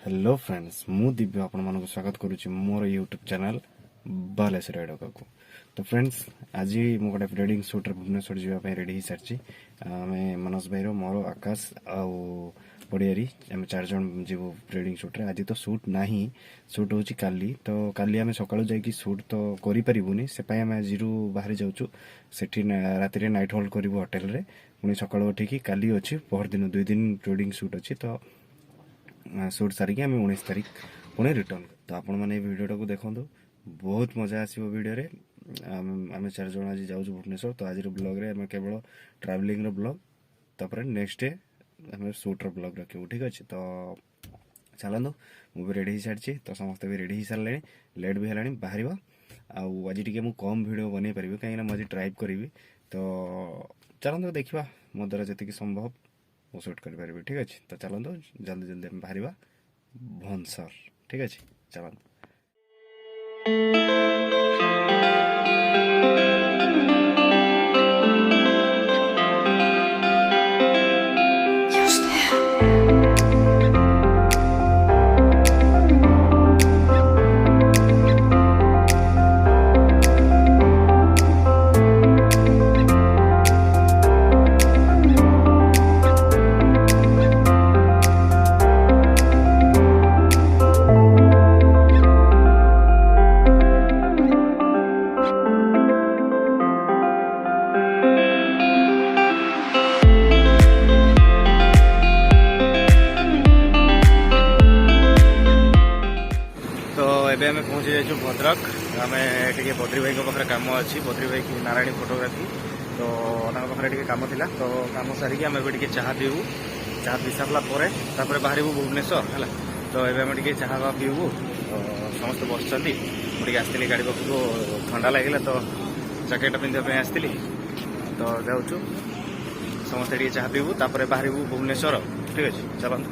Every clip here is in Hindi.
हेलो फ्रेंड्स मु दिव्य आपण मानक स्वागत करुच्ची मोर यूट्यूब चैनल बालेश्वर एडका को। तो फ्रेंड्स आज मु गोटे प्रेडिंग शूट भुवनेश्वर जावाई रेडी हो सारी आम मनोज भाई मोर आकाश आउ पड़ियारी आम 4 जन जीव प्रेडिंग शूट आज तो शूट ना शूट हो काली तो काली आम सका जाकि शूट तो करें से आम आज बाहरी जाऊँ से राति नाइट होल्ड करूँ होटेल रे पुणी सका उठिकी काली अच्छी पहर दिन 2 दिन प्रेडिंग शूट अच्छी तो शूट सारिकी आम 19 तारिख पुणे रिटर्न। तो आपण मैंने वीडियोटा को देखो बहुत मजा आसो वीडियो रे आम 4 जन आज जाऊँ भुवनेश्वर। तो आज ब्लॉग रे आम केवल ट्रावेलिंग रो ब्लॉग तापर नेक्स्ट डे आम शूट रो ब्लॉग रखू ठीक अच्छे। तो चलतु मुझे रेडी हो सारी तो समस्ते भी रेडी हो सारे लेट भी है बाहर आज टी कम वीडियो बन पारि कहीं मुझे ड्राइव करी तो चलतु देखा मो द्वारा जी संभव वो शूट करें ठीक अच्छे। तो चलतु जल्दी जल्दी हम बाहर भुवनेश्वर ठीक अच्छे चलतु। एबे आम पहुँची जाइए भद्रक आम टे बद्री भाई पाखे कम अच्छी बद्री भाई की नारायणी फोटोग्राफी तो पाखे टे कम थी तो कम सारिकी आम ए चाह पीबू चाह पी सारापर बाहर भुवनेश्वर है। तो ये आम टे चाह पीबू तो समस्त बस मुझे आसती गाड़ी पाखक ठंडा लगे तो जैकेट पिंधापी आसती तो जाऊँ समस्ते टे चाह पीबू तापर बाहर भुवनेश्वर ठीक अच्छे चलते।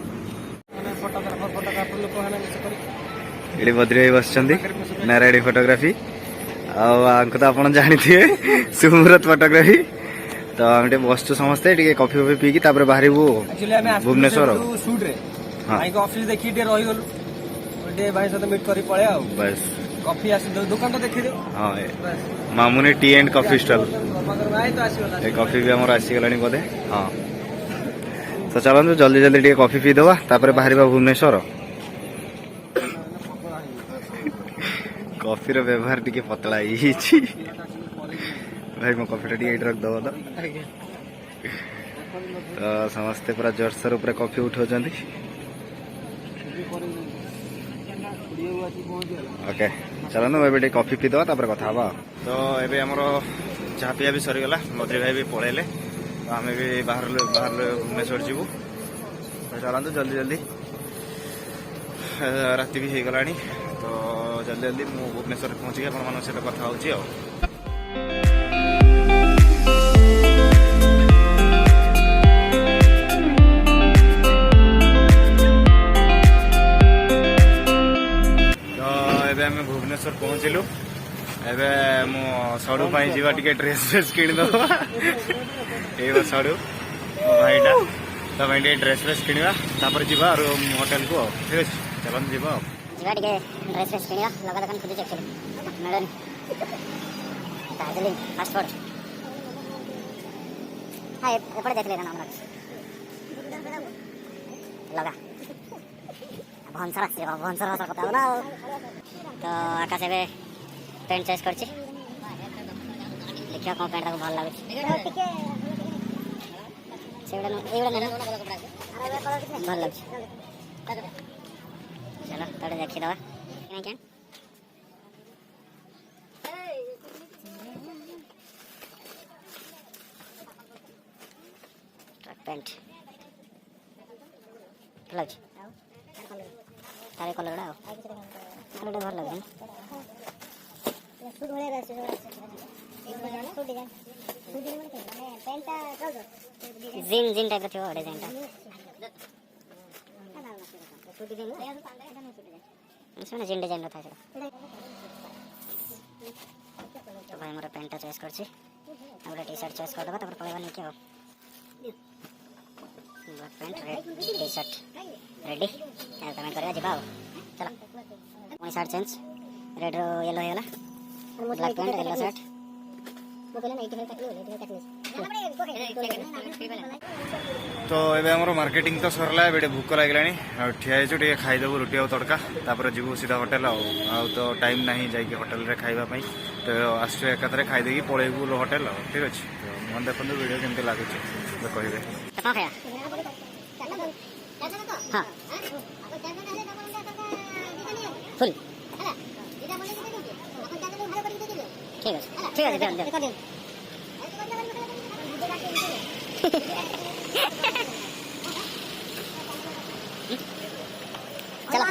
ये बद्री भाई बस नारायणी फोटोग्राफी आंको तो आप जानी थे सुमुरत फोटोग्राफी। तो आम बसचु समस्ते कॉफी कॉफी पीकी तापर बाहर भुवनेश्वर ऑफिस देखी भाई सहित मीट कर पड़े बस कॉफी दुकान तो देखी हाँ Mamuni tea and coffee stall coffee भी आम आसीगला बोधे हाँ। तो चलते जल्दी जल्दी टे कॉफी पीदबा तापर बाहर भुवनेश्वर। कॉफी रो व्यवहार टी पतला भाई मो कॉफी टी रख दब तो समस्ते पूरा जोरसोर पूरा कॉफी उठा ओके चलो ये कॉफी पीदबा तापर कथा हवा। तो ये आमर चाह पिया भी सरीगला बद्री भाई भी पलैले तो आम भी बाहर भुवनेश्वर जीवु तो चलतु जल्दी जल्दी राति भी हो गला तो जल्दी जल्दी मु भुवनेश्वर पहुँची आप सहित कथा हो। आम भुवनेश्वर पहुँचलु एवं मो सड़ू जा ड्रेस फ्रेस किणद ये सड़ू भाईटा तो भाई ड्रेस फ्रेस किणवा जा होटेल को ठीक अच्छे चलते जीवा ड्रेस फ्रेस किनिया लगा दुकान खोजुचे एक्चुअली मिलनी दार्जिलिंग फास्ट फूड हाँ एपटे देख लेना लगा भनसर भनसर भाषा कथा ना। तो आकाश ए पेंट चॉइस कर देखिए कौन पेंट भल लगे भल लगे चलो थोड़े देखीदे क्या पेंट लगे तारे कलर भल लगे जिन जिन टाइप थी डिजाइन जिन डिजाइन था तो भाई मोर पेंटा चॉइस कर टी शर्ट चॉइस करदे पड़ेगा नहीं क्या black pant red T shirt ready payment करवा जिबा चलो पुणी शर्ट चेंज रेड रो येलो हेला ब्लैक पैंट येलो शर्ट तो एबे हमरो मार्केटिंग तो सरला बेटे भूख लागलानी आ ठिया हेचु टे खाइदेबु रोटी आ तड़का तापर जीवु सीधा होटल आ तो टाइम नहीं जाई के होटल रे खाइबा पई तो आसु एकाथरे खाइ देगी पळेबु होटल ठीक अछि तो मन देखंदु वीडियो केमते लागु छै तो कहिबे कितना खाया हां फुल ठीक है दे चलो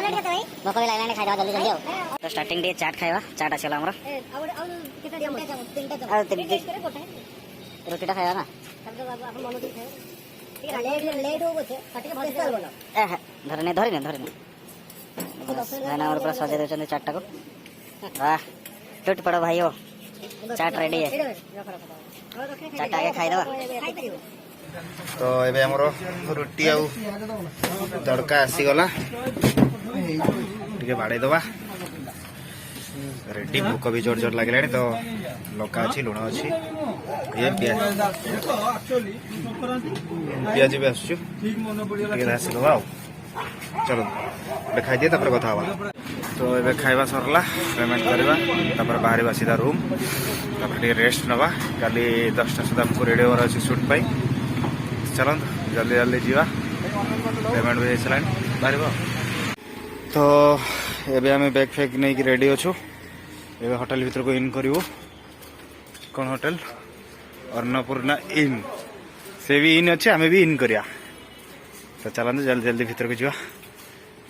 भोक भी लागलानी खाइबा जल्दी जल्दी आओ तो स्टार्टिंग डे चाट खाइबा चाट आछला हमरा रोटीटा खाइबा ना धरने भाईना पूरा सजा दे चाट को वाह टूट पड़ो भाइयों चाट रेडी है चाट आगे खाई दवा तो एबे हमरो रोटी आउ तड़का आसी गला टिके बाड़े दवा रेडी भूख भी जोर जोर लागलानी तो लका अछि लुण अछि ये पियाज भी आसछु टिके आसी दवा चलो खाई दिए तापर कथा हवा तो एबे खाइबा सरला पेमेंट करवा तापर बाहर सीधा रूम तापर टिके रेस्ट नवा काली 10टा सुधा हमको रेडी होर अछि शूट पाई चलो जल्दी जल्दी जीवा पेमेंट भी चलान बाहर तो एबे हमें बैग फैग नहीं कि रेडी अछु एबे होटल भीतर को इन करिवो कौन होटल अन्नपूर्णा इन से भी इन अच्छे हमें भी इन करिया तो चलते जल्दी जल्दी भीतर को जीवा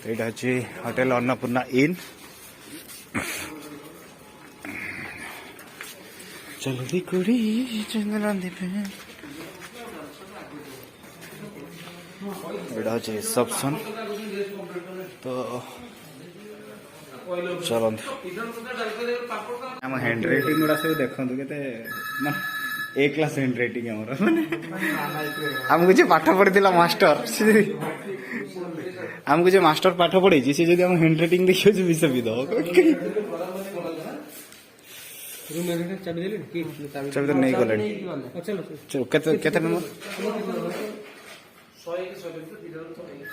तो यहाँ हूँ होटेल अन्नपूर्णा इन जल्दी कुड़ी यहाँ हूँ रिसेप्शन तो चलते आम हैंड राइटिंग गुड़ा सब देखु के ए क्लास हैंड राइटिंग आमको जो पाठ पढ़ी मास्टर आमको जो मास्टर पाठ पढ़े सी जो हैंड राइटिंग देखिए विष भी चाबी तो नहीं गले चलो केते नंबर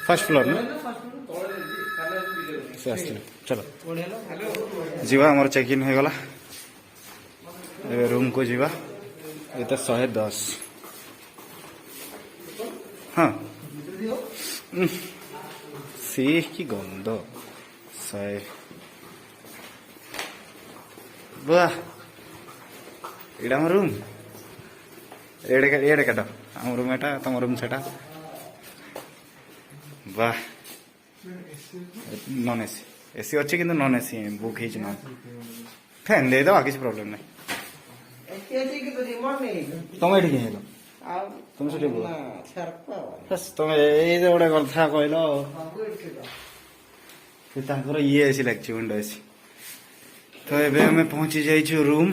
फर्स्ट फ्लोर ना चलो जीवा हमार चेक इन हो गला रूम को जीवा ये तो 110 हाँ सी की गंध 100 वाह एडा हम रूम एडे काट हम रूम एटा तुम रूम सेटा वाह नॉन एसी एसी अच्छे कि नॉन एसी बुक ही ना फैन दे दो किसी प्रॉब्लम नहीं तुम ये हेलो तुम से तुम ये गोटे कथा कहल ये एसी लगे विंडो एसी तो ये आम पहुंची जाइए रूम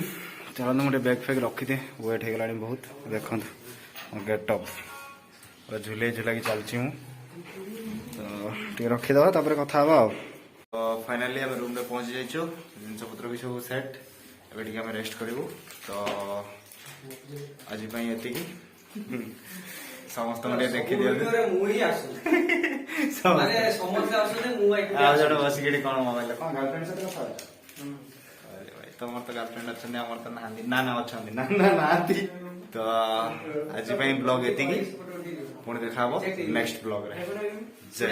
चलो गोटे बैग फैग रखीदे वेट हो गला बहुत देखो गेटअप झुले झुलाकी चलती हूँ तो रखीदे तापर कथा हवा तो फाइनाली आम रूम पहुंची जाइए जिनस पत्र भी सब सेट एबे आम रेस्ट करूँ तो आज ये समस्त देखी दिखाई बसिक कौन मोबाइल कौन गर्लफ्रेंड सहित कथा तुम तो गर्लफ्रेंड अच्छा तो ना ना अच्छा ना ना तो आज ब्लॉग ये पुणी देखा नेक्स्ट ब्लॉग रे जय